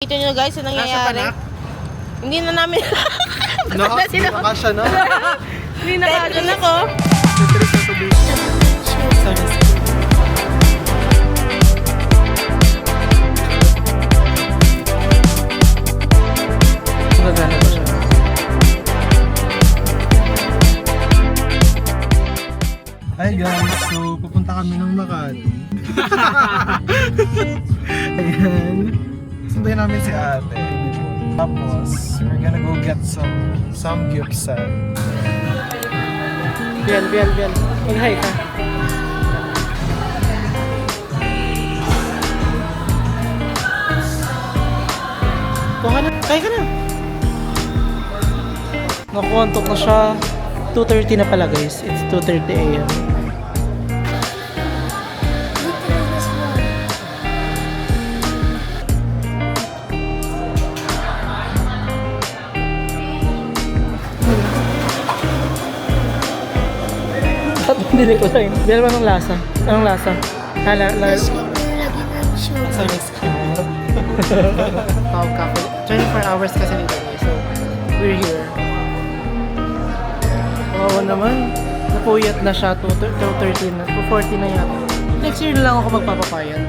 Kita nyo guys, yung nangyayari. Hindi na namin. No, nakasya no? Hindi nakasya na ko. Magagana ba siya? Hi guys, so pupunta kami ng Makati. Ayan. Sunday namin si ate. Tapos, we're gonna go get some gifts at... Bian. Mag-hi ka. Kaya ka na. Nakuantok na siya. 2:30 na pala guys. It's 2:30 AM. Hindi ko sa'yo. Bilang ba anong lasa? Anong lasa? Tawag ka po. 24 hours kasi nito guys. So, we're here. Oo naman. Napuyat na siya. 2:30 na. 2:40 na yata. Next year na lang ako magpapapayat.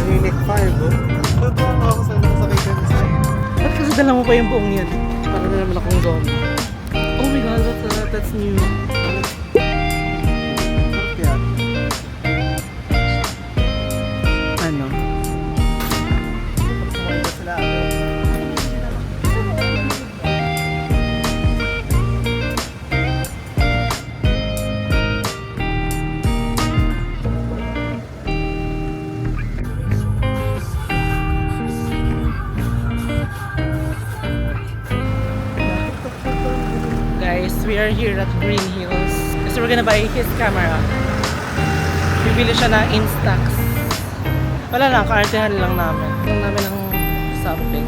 Unique 5 oh. Totoo ako sa nakasakay kami sa akin. Ba't kasi dala mo pa yung buong yan? Para na naman akong zombie. Oh my god, that's new. Yeah. Ano? Sila Guys, we are here at Green Hills. So we're gonna buy his camera. Bibili siya ng Instax. Wala lang, kaartehan lang namin. Lang namin ng something.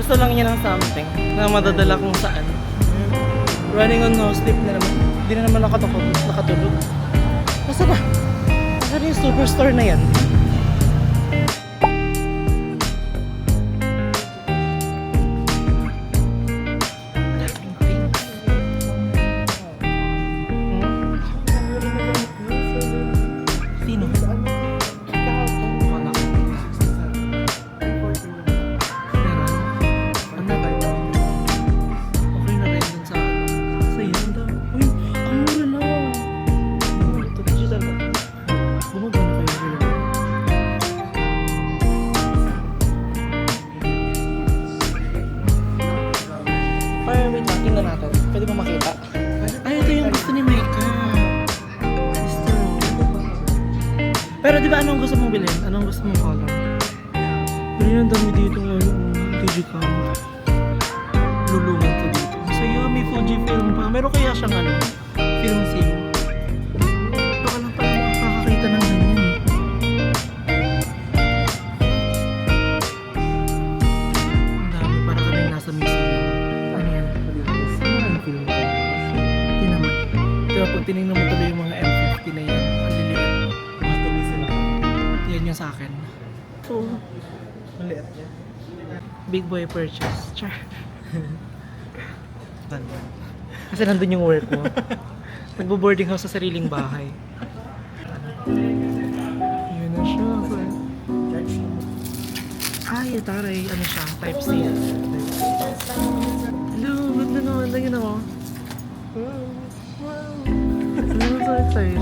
Gusto lang niya ng something na madadala kung saan. Running on no sleep na naman. Hindi na naman nakatulog. Basta ba? Basta yung superstore na yan. Tingnan natin. Pwede mo makita? Ay, ito yung gusto ni Micah. Sister. Pero di ba anong gusto mong bilhin? Anong gusto mong color? Pero yun, dami dito ngayon. Digicam. Lulungan ko dito. Masaya, may Fujifilm pa. Meron kaya siyang ano? Film sim. Baka lang pala makakakita ng ganyan eh. Ang dami. Para kami nasa museum. Pag tinignan mo tuloy yung mga M50 na yan, ang liliit. Matuloy sila. Yan yung sa akin. Oo. Ang liit niya. Big boy purchase. Char. Kasi nandun yung work mo. Nagbo-boarding house sa sariling bahay. Yun na siya. Ay, taray. Ano siya? Type C. Hello, ganda naman. Lagyan ako. I'm so excited.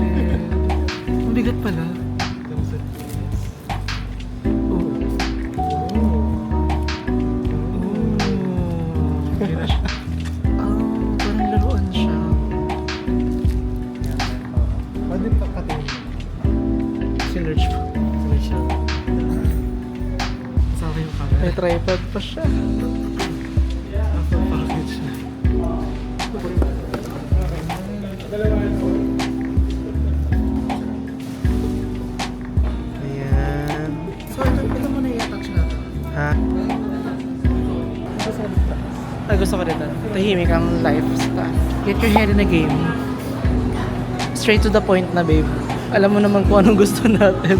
Ang bigat pala. Oh. Hindi na siya. Parang laruan siya. Pwede pa katin. Sinerge pa. Sinerge siya. Sa akin yung camera. May tripod pa siya. Full package siya. Ayan. So, ito mo na i-attach natin. Ha? Ay, gusto ko rin. Tahimik ang life. Get your head in the game. Straight to the point na, babe. Alam mo naman kung anong gusto natin.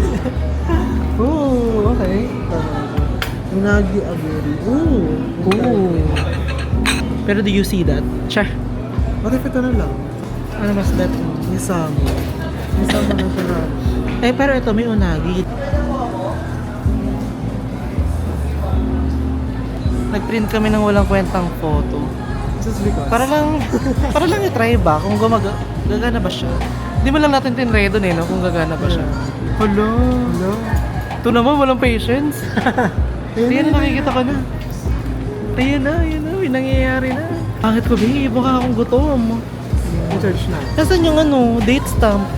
Oh, okay. Unagi aguri. Ooh. Pero do you see that? Siya. What if ito na lang? Ano mas bet mo? Misamo. Misamo na ito na. Eh, pero ito may unagi. Nag-print kami ng walang kwentang photo. Just because. Para lang i-try ba kung gagana ba siya. Hindi mo lang natin tinry doon eh, no? Kung gagana ba siya. Hello. Hello. Ito naman, walang patience. Ayan na, nakikita ko na. Ayan na, may nangyayari na. Bakit ko, babe? Baka akong gutom. I-charge na. Nasaan yung date stamp?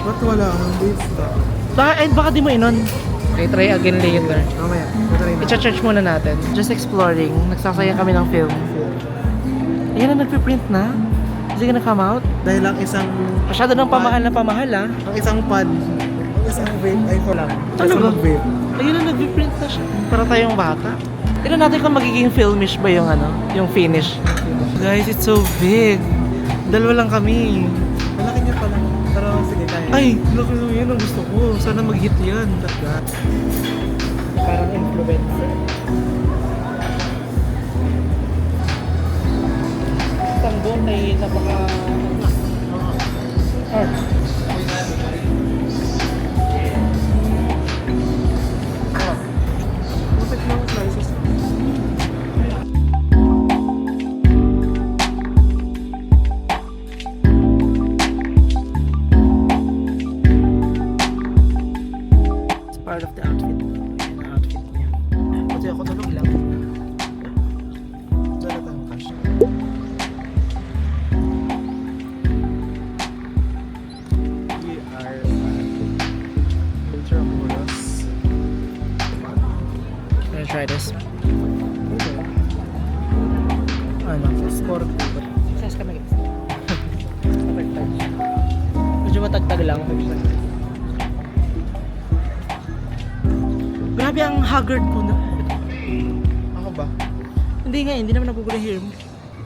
Ba't wala akong date stop? Baka di mo inon. Okay, try again later. Mamaya. Matry na. I-charge muna natin. Just exploring. Nagsasaya kami ng film. Ayan na, nagpiprint na. Is it gonna come out? Dahil ang isang... Masyado ng pamahal na pamahal, ah. Ang isang pad. Ang isang vape ay ko lang. Ano ba? Vape. Ayun na, nagpiprint na siya. Para tayong bata. Tignan natin kung magiging filmish ba yung yung finish. Guys, it's so big. Dalawa lang kami. Malaki niya pala. Pero sige, kaya. Ay, laki na yan ang gusto ko. Sana mag-hit yan. Parang influencer. Tanggol ay napaka... art. Lupit ng slices. It's part of the outfit. Yan ang outfit niya. Kasi ako tulog lang. Dala tayong cash. We are at Ultramuros. Gonna try this. Ano? Sport. Sas ka mag matagtag. Medyo matagtag lang. Grabe ang haggard ko na. Ako ba? Hindi nga, hindi naman nabubula hair mo.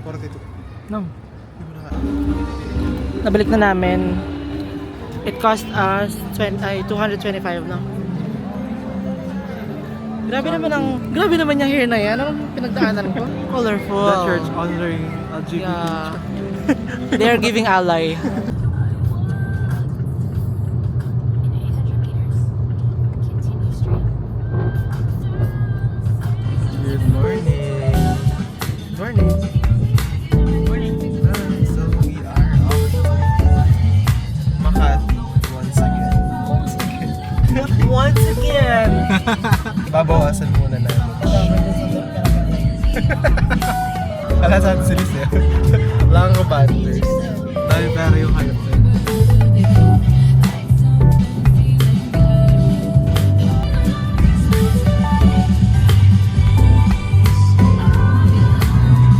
42. No. Hindi mo na Nabalik na namin. It cost us 225 no. Grabe naman yung hair na yan. Anong pinagdaanan ko? Colorful. The church honoring LGBT. Yeah. They are giving ally. Good morning. Morning. Morning. So we are off Makati once again. Once again. Babawasan muna namin. Wala sa atin si Liz eh. Wala kang banders. Dahil pero yung hayop na yun.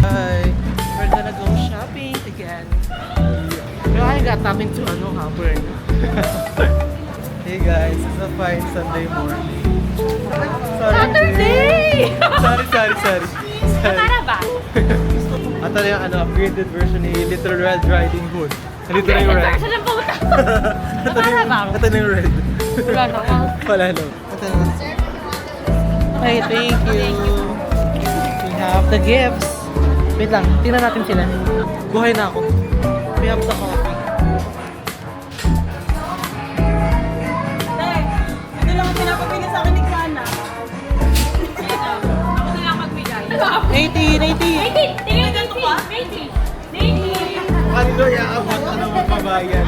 Hi. We're gonna go shopping again. Pero I got nothing to Hamburg. Hey guys, it's a fine Sunday morning. Saturday! Sorry. Matara ba? At ano yung upgraded version ni Little Red Riding Hood. Nandito na yung red. Version ng puta. Matara ba? Ito na yung red. Wala na ako. Wala no. Ito na. Hey, thank you. We have the gifts. Wait lang, tingnan natin sila. Buhay na ako. We have the coffee. Ito lang ang pinapabili sa akin ni Kana. Ako na lang magbigay. 80. Tingnan ko pa. 80. Kanino iaabot ano magpabayan?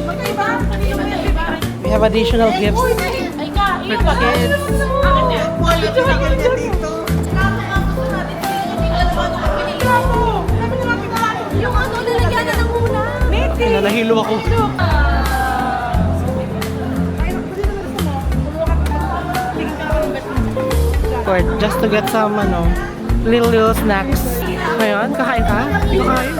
Magkaiba? Kanino mo yan, diba? We have additional gifts. Ay ka, iyo For ba? the kids. Akin yan. Quality na ganyan dito. Yung ano, nilagyan na ng muna. Ay, nahilo ako. For just to get some little snacks. Ngayon, kakain ka? Kakain.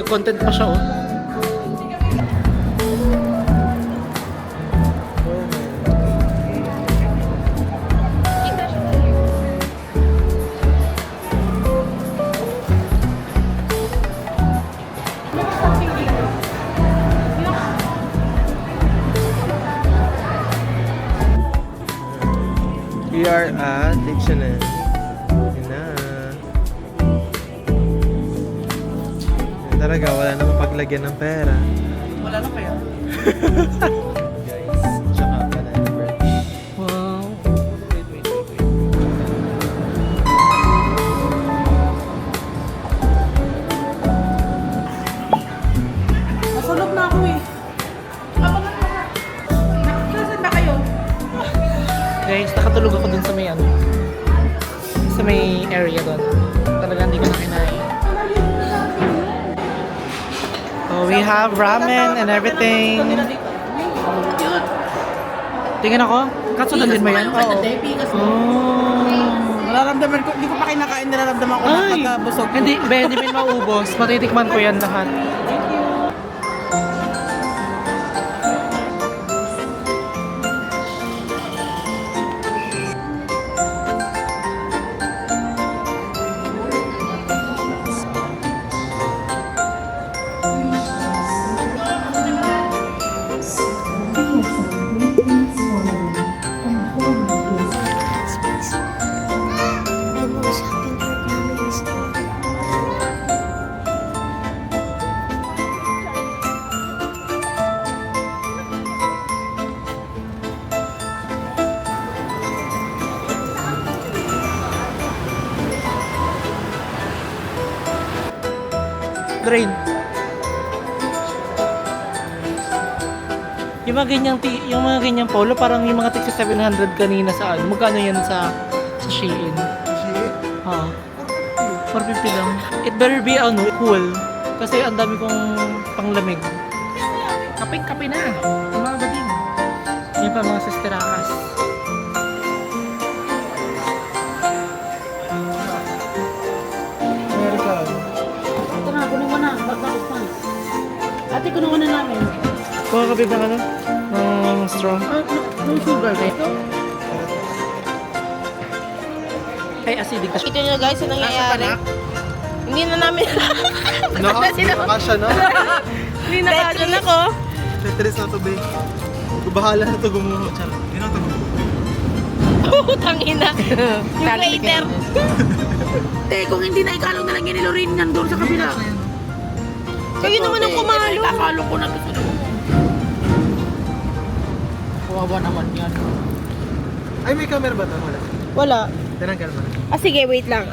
Content pa siya, oh. We are at H&M. Yun na. Yun talaga, wala namang paglagyan ng pera. Wala na kaya? Guys, tsaka banana bread. Wow. Wait. Nasulog na ako eh. Nasaan ba kayo? Guys, nakatulog ako dun sa may ano. Sa may area dun. Talagang hindi ko na kinain. So we have ramen and everything. Tingin ako. Katsudan din mo yan? Oo. Nararamdaman ko, hindi ko pa kinakain, nararamdaman ko na Ay! pagkabusog. Hindi mo maubos. Matitikman ko yan lahat. Drain. Yung mga ganyang polo, parang yung mga tig 700 kanina sa ano. Magkano yan sa Shein? Ha. 450 lang. It better be ano, cool. Kasi ang dami kong panglamig. Kape na. Yung mga baging. Yan pa mga sisterakas. American. Ito na, kunin mo na. Bakit pa? Ate, kunin mo na namin. Kuha ka bib ng ano? Ng straw. No sugar, ito. Ay, acidic. Ito nyo guys, yung nangyayari. Hindi na namin. Nakasya na. Hindi na kagyan ako. Tetris na to, babe. Bahala na to gumuho. Charot. Yun ang to gumuho. Putang ina. Yung later. Te, kung hindi na ikalong na lang yan ni Lorraine nandun sa kabila. Kayo naman ang kumalo. Ikalong ko na gusto na. Kawawa naman yan. Ay, may camera ba ito? Wala. Wala. Tinanggal mo na. Ah, sige, wait lang.